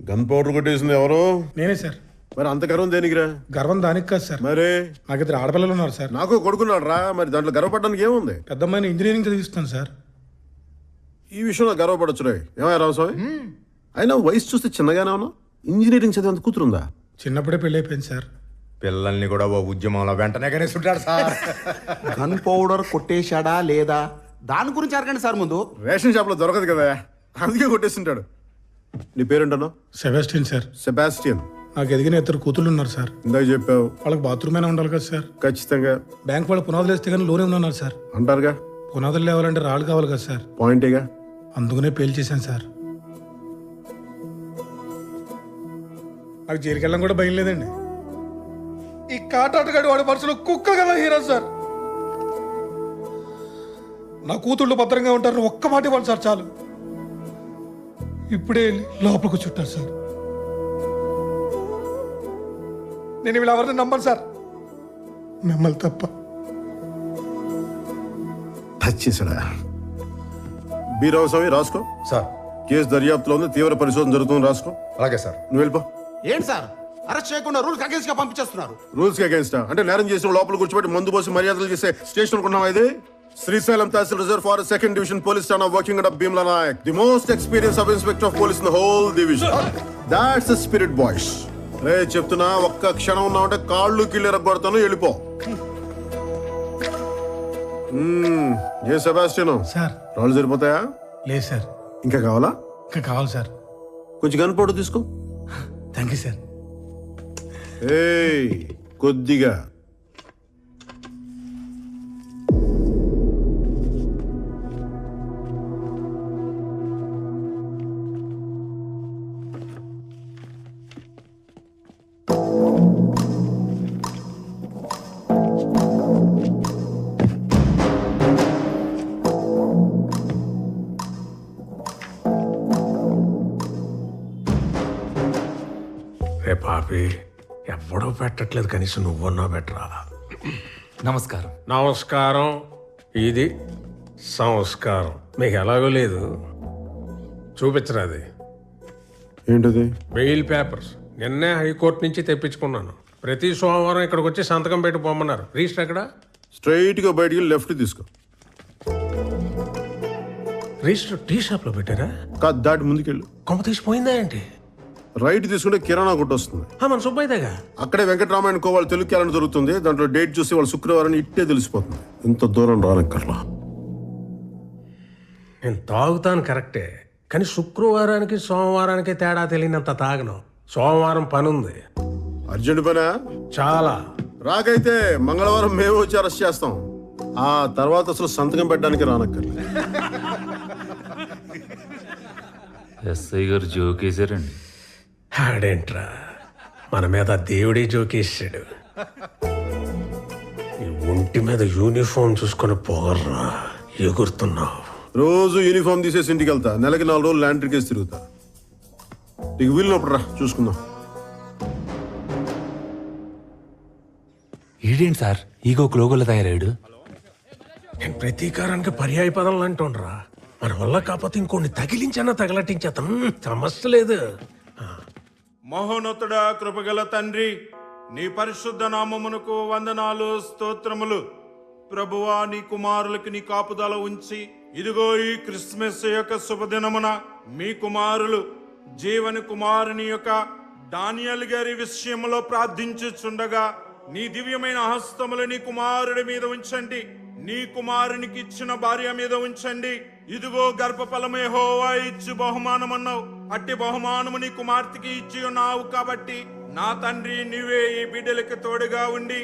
Gun powder కొట్టేసింది ఎవరు? నేనే సార్. మరి అంత గర్వం దేనికిరా? గర్వం దానికి కాదు సార్. మరి నాకు ఇద్దరు ఆడపిల్లలు ఉన్నారు సార్. నాకు కొడుకున్నాడు రా, మరి దాంట్లో గర్వపడడానికి ఏముంది? పెద్ద అమ్మాయిని ఇంజనీరింగ్ చదివిస్తాను సార్. ఈ విషయంలో గర్వపడచ్చు రే. ఏమయ్య రామస్వామి, అయినా వయసు చూస్తే చిన్నగానే ఉన్నావు. ఇంజనీరింగ్ చదివేంత కూతురుందా? చిన్నప్పుడే పెళ్ళి అయిపోయింది సార్. పిల్లల్ని కూడా ఓ ఉద్యమంలో వెంటనే కనేస్తుంటాడు సార్. గన్ పౌడర్ కొట్టేశాడా లేదా దాని గురించి అడగండి సార్ ముందు. రేషన్ షాప్ లో దొరకదు కదా, అందుకే కొట్టేసింటాడు. నీ పేరేంటన్నావు? Sebastian sir. సెబాస్టియన్. నాకు ఎదిగిన ఇద్దరు కూతుళ్ళు ఉన్నారు సార్. ఇందాక చెప్పావు. వాళ్ళకి బాత్రూమ్ అయినా ఉండాలి కదా సార్. ఖచ్చితంగా. బ్యాంక్ వాళ్ళు పునాదులు వేస్తే కానీ లోన్ ఏమన్నారు సార్. అంటారుగా, పునాదులు లేవాలంటే రాళ్ళు కావాలి కదా సార్. పాయింటేగా. అందుకనే పేల్ చేశాను సార్. నాకు జైలుకెళ్ళడం కూడా భయం లేదండి. ఈ కాటాటగాడి వాడి మనసులో కుక్క కదా హీరో సార్. నా కూతుళ్ళు భద్రంగా ఉంటారని ఒక్క మాట ఇవ్వాలి సార్ చాలు. ఇప్పుడే వెళ్ళి లోపలికి చుట్టారు సార్. నేను వీళ్ళు ఎవరిని నమ్మను సార్, మిమ్మల్ని తప్ప. టచ్ చేశాడా? బి రామస్వామి రాసుకో. సార్. కేసు దర్యాప్తులో ఉంది, తీవ్ర పరిశోధన జరుగుతుంది, రాసుకో. అలాగే సార్. నువ్వు వెళ్ళిపో. ఏంటి సార్ అరెస్ట్ చేయకుండా రూల్స్ అగేన్స్ట్ గా పంపించేస్తున్నారు? రూల్స్ కి అగేన్స్ట్ అంటే నేరం చేసిన లోపల కూర్చోబెట్టి మందు పోసి మర్యాదలు చేసే స్టేషన్ అనుకున్నావా ఇది? Srisailam tahsil reserve forest second division police station working under Bheemla Nayak, the most experience sub inspector of police in the whole division. That's the spirit boys. రే చెప్తున్నా, ఒక్క క్షణం ఉన్నావంటే కాళ్ళు కిళ్ళు ఎరగొడతాను, వెళ్ళిపో. ఏ సెబాస్టియన్ సార్. రాళ్ళు సరిపోతాయా? లేదు సార్. ఇంకా కావాలా? ఇంకా కావాలి సార్. కొంచెం గన్ పౌడర్ తీసుకో. Thank you sir. ఏయ్ కొద్దిగా. రే పాపి, ఎవడో పెట్టట్లేదు, కనీసం నువ్వన్నా పెట్టరా. నమస్కారం. నమస్కారం. ఇది సంస్కారం. మీకు ఎలాగో లేదు, చూపించరా అది. ఏంటది? బెయిల్ పేపర్స్ నిన్నే హైకోర్టు నుంచి తెప్పించుకున్నాను. ప్రతి సోమవారం ఇక్కడికి వచ్చి సంతకం పెట్టి పోమన్నారు. రిజిస్టర్ ఎక్కడ? స్ట్రైట్ గా బయటికి లెఫ్ట్ తీసుకో. రిజిస్టర్ టీ షాప్ లో పెట్టారా? కాదు, దాటి ముందుకెళ్ళు. కొమ్మ తీసిపోయిందా ఏంటి? రైట్ తీసుకుంటే కిరాణా కొట్టు వస్తుంది. మన సుబ్బయ్యదేగా. అక్కడే వెంకటరామాయణ కోవాళ్ళు తెలుగు క్యాలెండర్ దొరుకుతుంది. దాంట్లో డేట్ చూసి వాళ్ళు శుక్రవారం ఇట్టే తెలిసిపోతుంది. ఇంత దూరం రానక్కర్లా. నేను తాగుతాను కరెక్టే, కానీ శుక్రవారానికి సోమవారానికి తేడా తెలియనంత తాగను. సోమవారం పని ఉంది. అర్జెంట్ పనా? చాలా. రాకైతే మంగళవారం మేము వచ్చి అరెస్ట్ చేస్తాం. ఆ తర్వాత అసలు సంతకం పెట్టడానికి రానక్కర్లే. ఎస్ఐ గారు జోకేశారండి. ఆడేంట్రా, మన మీద దేవుడే జోకేసాడు. ఈ ఒంటి మీద యూనిఫామ్ చూసుకొని పోగర్రా, ఎగురుతున్నావు. రోజు యూనిఫామ్ తీసేసి ఇంటికి వెళ్తా. నెలకి 4 రోజులు ల్యాండ్ కేసు తిరుగుతా. నీకు వీలునప్పుడు రా, చూసుకుందాం. ఈడేంటి సార్ ఈగో క్లోగోలో తయారాడు? నేను ప్రతీకారానికి పర్యాయ పదం అంటుండ్రా. మన వల్ల కాకపోతే ఇంకొన్ని తగిలించన్నా తగలటించేద్దాం, సమస్య లేదు. మహోన్నతుడా, కృపగల తండ్రి, నీ పరిశుద్ధ నామమునకు వందనాలు, స్తోత్రములు. ప్రభువా, నీ కుమారులకి నీ కాపుదల ఉంచి, ఇదిగో ఈ క్రిస్మస్ యొక్క శుభదినమున మీ కుమారులు జీవని కుమారుని యొక్క డానియల్ గారి విషయంలో ప్రార్థించుచుండగా నీ దివ్యమైన హస్తములు నీ కుమారుడి మీద ఉంచండి. నీ కుమారునికి ఇచ్చిన భార్య మీద ఉంచండి. ఇదిగో గర్భఫలమే యెహోవా ఇచ్చు బహుమానమన్నావు. అట్టి బహుమానము నీ కుమార్తెకి ఇచ్చి ఉన్నావు కాబట్టి నా తండ్రి, నీవే ఈ బిడ్డలకు తోడుగా ఉండి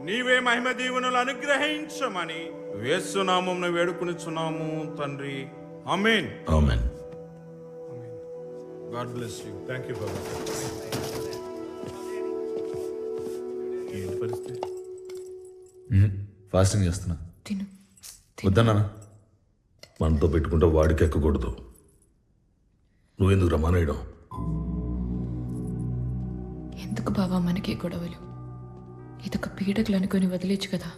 నీవే మహిమ దీవెనలు అనుగ్రహించమని యేసు నామమున వేడుకొనుచున్నాము తండ్రి. Amen. Amen. God bless you. Thank you బాబా. ఏంటి పరిస్థితి? ఫాస్టింగ్ చేస్తున్నా. వద్దన్నా, మనతో పెట్టుకుంటే వాడికి ఎక్కకూడదు. నువ్వెందుకు రమానేయడం? ఎందుకు బావా మనకి గొడవలు? ఇదొక పీడకలు అనుకుని వదిలేచ్చు కదా.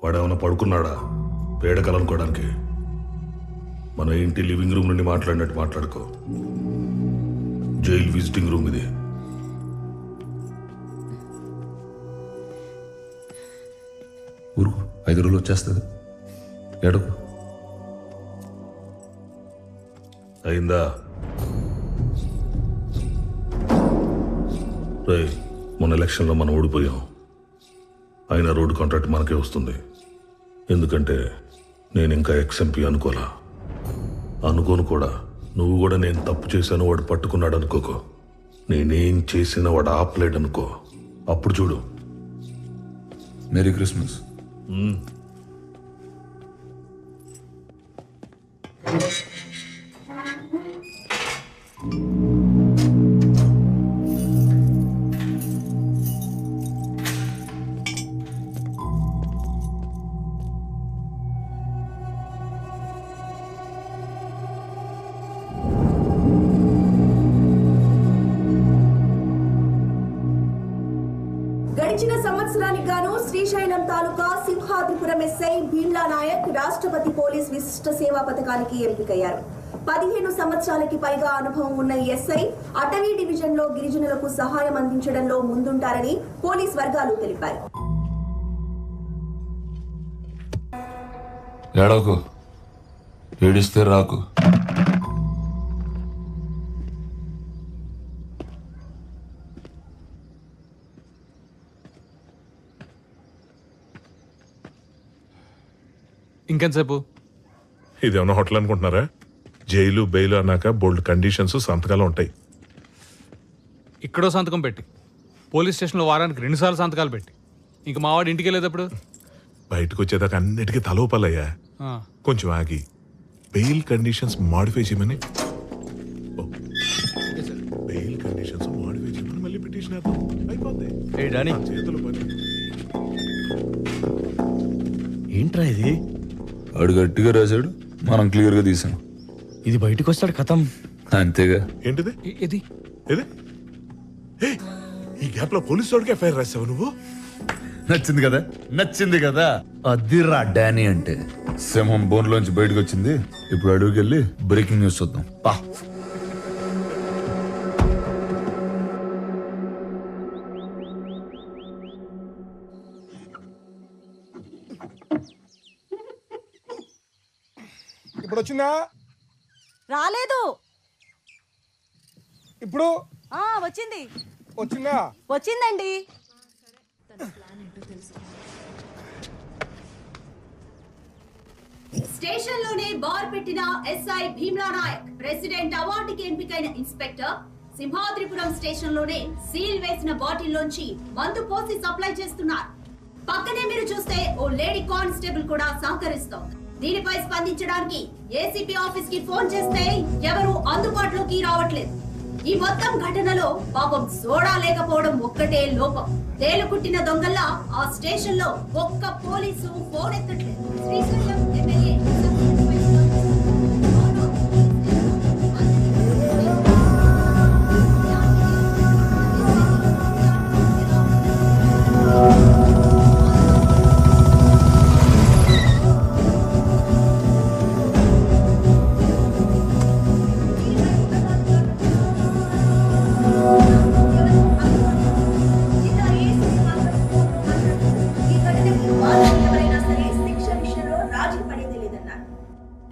వాడేమన్నా పడుకున్నాడా పేడకలు అనుకోవడానికి? మన ఇంటి లివింగ్ రూమ్ నుండి మాట్లాడినట్టు మాట్లాడుకో. జైలు విజిటింగ్ రూమ్ ఇది. ఊరుకు, 5 రోజులు వచ్చేస్తుంది. ఎడకు అయిందా? రే, మొన్న ఎలక్షన్లో మనం ఓడిపోయాం. అయినా రోడ్డు కాంట్రాక్ట్ మనకే వస్తుంది. ఎందుకంటే నేను ఇంకా ఎక్స్ఎంపీ అనుకోను కూడా. నువ్వు కూడా నేను తప్పు చేశాను వాడు పట్టుకున్నాడు అనుకోకో. నేనేం చేసినా వాడు ఆపలేడు అనుకో. అప్పుడు చూడు. Merry Christmas. గడిచిన సంవత్సరానికి గాను శ్రీశైలం తాలూకా సింహాద్రిపురం ఎస్ఐ భీమ్లా నాయక్ రాష్ట్రపతి పోలీస్ విశిష్ట సేవా పథకానికి ఎంపికయ్యారు. 15 సంవత్సరాలకి పైగా అనుభవం ఉన్న ఎస్ఐ అటవీ డివిజన్ లో గిరిజనులకు సహాయం అందించడంలో ముందుంటారని పోలీస్ వర్గాలు తెలిపారు. ఏడవకు, ఏడిస్తే రాకు. ఇంకెంతసేపు? ఇదేమన్నా హోటల్ అనుకుంటున్నారా? జైలు బెయిల్ అన్నాక బోల్డ్ కండిషన్స్ సంతకాలు ఉంటాయి. ఇక్కడో సంతకం పెట్టి, పోలీస్ స్టేషన్లో వారానికి 2 సార్లు సంతకాలు పెట్టి, ఇంక మావాడు ఇంటికి వెళ్ళేటప్పుడు బయటకు వచ్చేదాకా అన్నిటికీ తలోపలయ్యా. కొంచెం ఆగి బెయిల్ కండిషన్స్ మాడిఫై చేయమని బెయిల్ కండిషన్స్ మాడిఫై చేయమని మళ్ళీ పిటిషన్ అయిపోద్ది. చేతులు పని. ఏంట్రా ఇది? వాడు గట్టిగా రాశాడు, మనం క్లియర్గా తీసాం. ఇది బయటకు వస్తాడు కథం. అంతేగా. ఏంటిది ఇది ఏది? ఏయ్, ఈ గ్యాప్ లో పోలీసు వాడికి ఎఫ్ఐఆర్ రాసావు నువ్వు? నచ్చింది కదా. అదిరా డానీ అంటే. సింహం బోన్లోంచి బయటకు వచ్చింది. ఇప్పుడు అడుగుకి వెళ్ళి బ్రేకింగ్ న్యూస్ చూద్దాం. పా. ఇప్పుడు వచ్చిందా? రాలేదు. ఇప్పుడు వచ్చింది. వచ్చిందా? వచ్చిందండి. స్టేషన్ లోనే బార్ పెట్టిన ఎస్ఐ భీమ్లా నాయక్ ప్రెసిడెంట్ అవార్డుకి ఎంపికైన ఇన్స్పెక్టర్ సింహాద్రిపురం స్టేషన్ లోనే సీల్ వేసిన బాటిల్ లోంచి మందు పోసి సప్లై చేస్తున్నారు. పక్కనే మీరు చూస్తే ఓ లేడీ కానిస్టేబుల్ కూడా సహకరిస్తోంది. దీనిపై స్పందించడానికి ఏసీపీ ఆఫీస్ కి ఫోన్ చేస్తే ఎవరు అందుబాటులోకి రావట్లేదు. ఈ మొత్తం ఘటనలో పాపం సోడా లేకపోవడం ఒక్కటే లోపం. తేలుకుట్టిన దొంగల్లా ఆ స్టేషన్ లో ఒక్క పోలీసు ఫోన్ ఎత్తట్లేదు. Srisailam MLA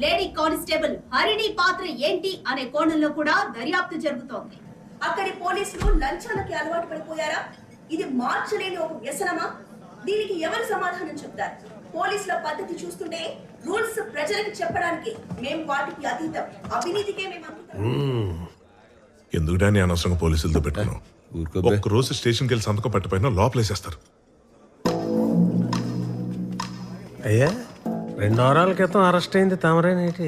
lady constable Harini పాత్ర ఏంటి అనే కోణంలో కూడా దర్యాప్తు జరుగుతోంది. అక్కడి పోలీసులు లంచాలకి అలవాటు పడిపోయారా? ఇది మార్చలేని ఒక వ్యసనమా? దీనికి ఎవరు సమాధానం చెప్తారు? పోలీసుల పద్ధతి చూస్తుంటే రూల్స్ ప్రజలకు చెప్పడానికి మేము వాటికి అతీతం, అవినీతికే మేము ఎందుకు డానీ అనవసరంగా పోలీసులతో పెట్టుకున్నాం? ఒక్క రోజు స్టేషన్కి వెళ్ళి సంతకం పెట్టపోయినా లోపలేసేస్తారు. అయ్యా, 2 వారాల క్రితం అరెస్ట్ అయింది తామరేనేటి?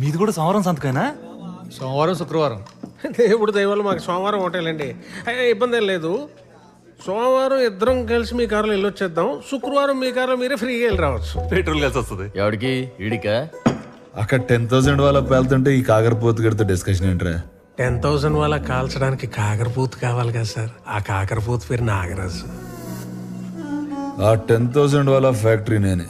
మీది కూడా సోమవారం సంతకైనా? సోమవారం శుక్రవారం. దేవుడు దయవల్ల మాకు సోమవారం హోటలండి. అయ్యా, ఇబ్బంది ఏం లేదు. సోమవారం ఇద్దరం కలిసి మీ కారులో వెళ్ళొచ్చేద్దాం. శుక్రవారం మీ కారులో మీరే ఫ్రీగా వెళ్ళి రావచ్చు. పెట్రోల్ కలిసి వస్తుంది. ఎవడికి? ఈడికా? అక్కడ 10,000 వాళ్ళ పేలుతుంటే ఈ కాకరపోతు గడితో డిస్కషన్ ఏంట్రా? 10,000 వాళ్ళ కాల్చడానికి కాకరపూత కావాలి కదా సార్. ఆ కాకరపూత పేరు నాగరాజు. ఆ 10,000 వాళ్ళ ఫ్యాక్టరీ నేనే,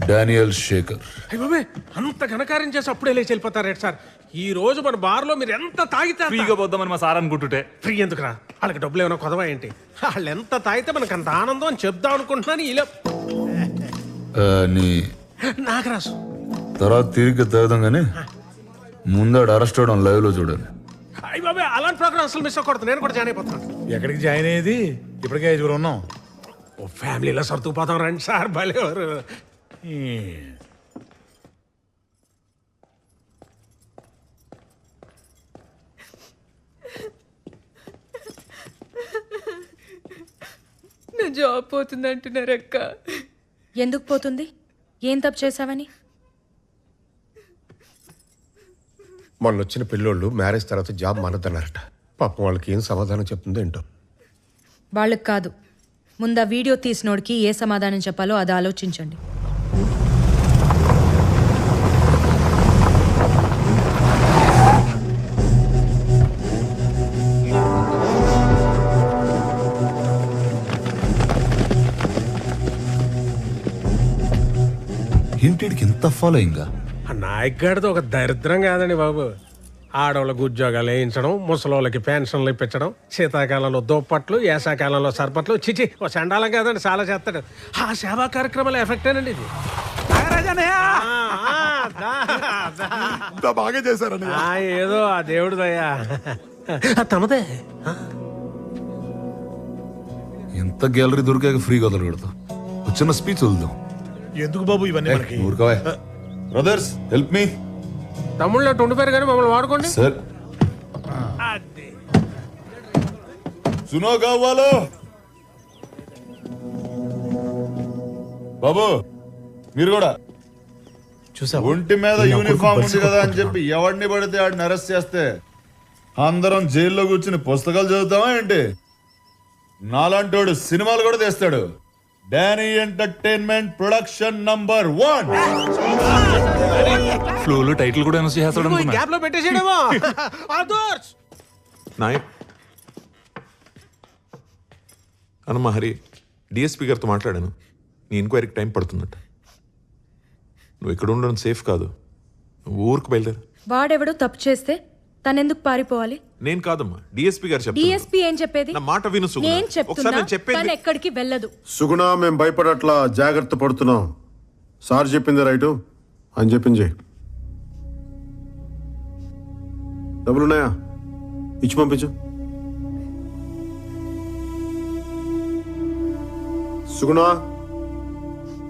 డానియల్ శేఖర్. అయ్య బాబే, అంత ఘనకార్యం చేసి అప్పుడే లేచి వెళ్ళిపోతారేంటి సార్? ఈ రోజు మన బార్లో మీరు ఎంత తాగితే అంత. ఫ్రీగా పోద్దామని మా సార్ అనుకుంటుంటే ఫ్రీ ఎందుకురా? వాళ్ళకి డబ్బులు ఏమైనా కొదవా ఏంటి? వాళ్ళు ఎంత తాగితే మనకు అంత ఆనందం అని చెప్దాం అనుకుంటున్నాను. ఇలా నీ నాకు రాసు. తర్వాత తిరిగి తాగుదాం కానీ ముందాడు అరెస్ట్ అవడం లైవ్ లో చూడాలి. అయ్యి బాబాయ్, అలాంటి ప్రోగ్రామ్ అసలు మిస్ అవ్వకూడదు. నేను కూడా జాయిన్ అయిపోతాను. ఎక్కడికి జాయిన్ అయ్యేది? ఇప్పటికే 5 ఉన్నాం. ఓ ఫ్యామిలీలో సర్దుకుపోతాం రండి సార్. భలేవారు. నా జాబ్ పోతుంది అంటున్నారు అక్క. ఎందుకు పోతుంది? ఏం తప్పు చేశావని? మొన్న వచ్చిన పిల్లోళ్ళు మ్యారేజ్ తర్వాత జాబ్ మానద్దన్నారట. పాపం వాళ్ళకి ఏం సమాధానం చెప్తుందో ఏంటో. వాళ్ళకి కాదు, ముందు ఆ వీడియో తీసినోడికి ఏ సమాధానం చెప్పాలో అది ఆలోచించండి. ఏంటికి ఇంత ఫాలోయింగ్? ఆ నాయక్ గారితో ఒక దరిద్రం కాదండి బాబు. ఆడవాళ్ళకు ఉద్యోగాలు వేయించడం, ముసలోళ్ళకి పెన్షన్లు ఇప్పించడం, శీతాకాలంలో దుప్పట్లు, వేసాకాలంలో సర్పట్లు. చిచి, ఓ చండాలం కాదండి, చాలా చేస్తాడు. ఆ సేవా కార్యక్రమాల ఎఫెక్టేనండి ఇది. బాగా చేశారని ఏదో ఆ దేవుడు దయ్యా. తమదే. ఎంత గ్యాలరీ దొరికాక ఫ్రీగా వదలకూడదు. ఒక చిన్న స్పీచ్ వదులుదాం. ఎందుకు బాబు ఇవన్నీ మనకి? ఊరుకోవే. Brothers help me. తమ్ముళ్ళు ఉండిపోయారు కానీ మమ్మల్ని వాడుకోండి సార్. సునో కావాలో బాబు, మీరు కూడా చూసా ఒంటి మీద యూనిఫామ్ ఉంది కదా అని చెప్పి ఎవడిని పడితే ఆడిని అరెస్ట్ చేస్తే అందరం జైల్లో కూర్చుని పుస్తకాలు చదువుతామా ఏంటి? నాలాంటోడు సినిమాలు కూడా తీస్తాడు. Danny entertainment production number 1. ఫ్లోలో టైటిల్ కూడా అనౌన్స్ చేస్తాడు అనుకున్నా. గ్యాప్ లో పెట్టేసేయడమో. నాయక్ అన్నమా హరి, డిఎస్పీ గారితో మాట్లాడాను. నీ ఎంక్వైరీకి టైం పడుతుందట. నువ్వు ఇక్కడ ఉండడం సేఫ్ కాదు. నువ్వు ఊరికి బయలుదేరు. వాడెవడో తప్పు చేస్తే తనెందుకు పారిపోవాలి? నేను కాదమ్మా, డిఎస్పీ గారు చెప్తారు. డిఎస్పీ ఏం చెప్పేది? నా మాట విను సుగుణ. నేను ఒకసారి చెప్తున్నా, నేను చెప్పేది తను ఎక్కడికి వెళ్ళదు. సుగుణ, మేము భయపడట్లా, జాగ్రత్త పడుతున్నాం. సార్ చెప్పింది రైటు అని చెప్పింది. డబ్బులున్నాయా? ఇచ్చి పంపించు. సుగుణ,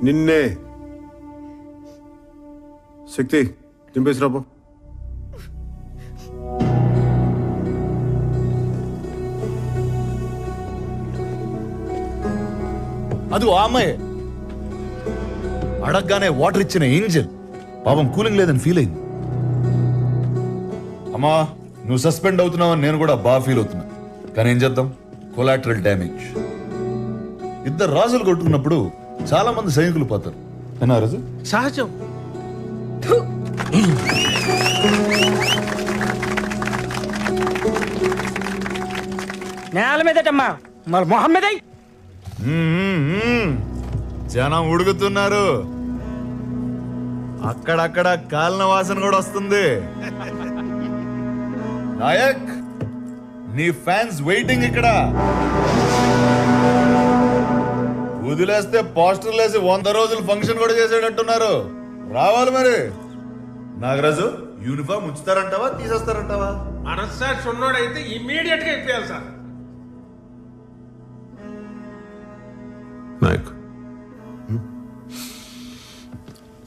నిన్నే. శక్తి దింపేసి రాబో. అది ఆ అమ్మాయి అడగగానే వాటర్ ఇచ్చిన ఏంజల్. పాపం కూలింగ్ లేదని ఫీల్ అయింది. అమ్మా, నువ్వు సస్పెండ్ అవుతున్నావని నేను కూడా బాగా ఫీల్ అవుతున్నా. కానీ ఏం చేద్దాం, కొలాటరల్ డ్యామేజ్. ఇద్దరు రాజులు కొట్టుకున్నప్పుడు చాలా మంది సైనికులు పోతారు. ఏనా రాజు? సహజం. నేల మీదటమ్మా, మరి మొహమ్మద్ జనం ఉడుకుతున్నారు. అక్కడక్కడ కాలిన వాసన కూడా వస్తుంది. నాయక్, నీ ఫ్యాన్స్ వెయిటింగ్ ఇక్కడ. వదిలేస్తే పోస్టర్లు వేసి 100 రోజులు ఫంక్షన్ కూడా చేసేటట్టున్నారు. రావాలి మరి. నాగరాజు, యూనిఫామ్ ఉంచుతారంటావా తీసేస్తారంటావా? మనస్సాక్షి ఉన్నోడైతే ఇమ్మీడియట్ గా ఇప్పేయాలి సార్. నాయక్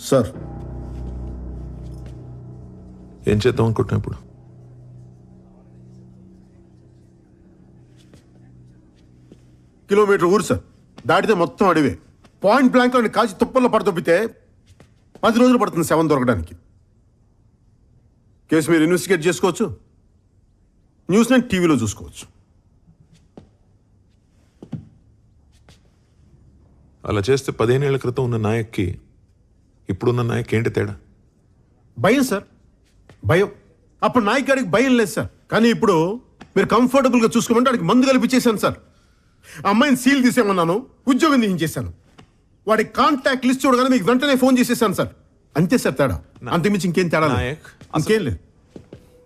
సార్, ఏం చేద్దాం అనుకుంటున్నా ఇప్పుడు? కిలోమీటర్ ఊరు సార్, దాటితే మొత్తం అడివే. పాయింట్ బ్లాంక్ లో కాల్చి తుప్పల్లో పడదొబ్బితే 10 రోజులు పడుతుంది శవం దొరకడానికి. కేసు మీరు ఇన్వెస్టిగేట్ చేసుకోవచ్చు, న్యూస్ నేను టీవీలో చూసుకోవచ్చు. అలా చేస్తే 15 ఏళ్ల క్రితం ఉన్న నాయక్కి ఇప్పుడున్న నాయక్ ఏంటి తేడా? భయం సార్, భయం. అప్పుడు నాయక్ గారికి భయం లేదు సార్. కానీ ఇప్పుడు మీరు కంఫర్టబుల్గా చూసుకోమంటే వాడికి మందు కల్పించేశాను సార్. అమ్మాయిని సీల్ తీసేమన్నాను, ఉద్యోగం తీయించేశాను. వాడి కాంటాక్ట్ లిస్ట్ చూడగానే మీకు వెంటనే ఫోన్ చేసేసాను సార్. అంతే సార్ తేడా, అంతకుమించి ఇంకేం తేడా లేదు. ఇంకేం లేదు.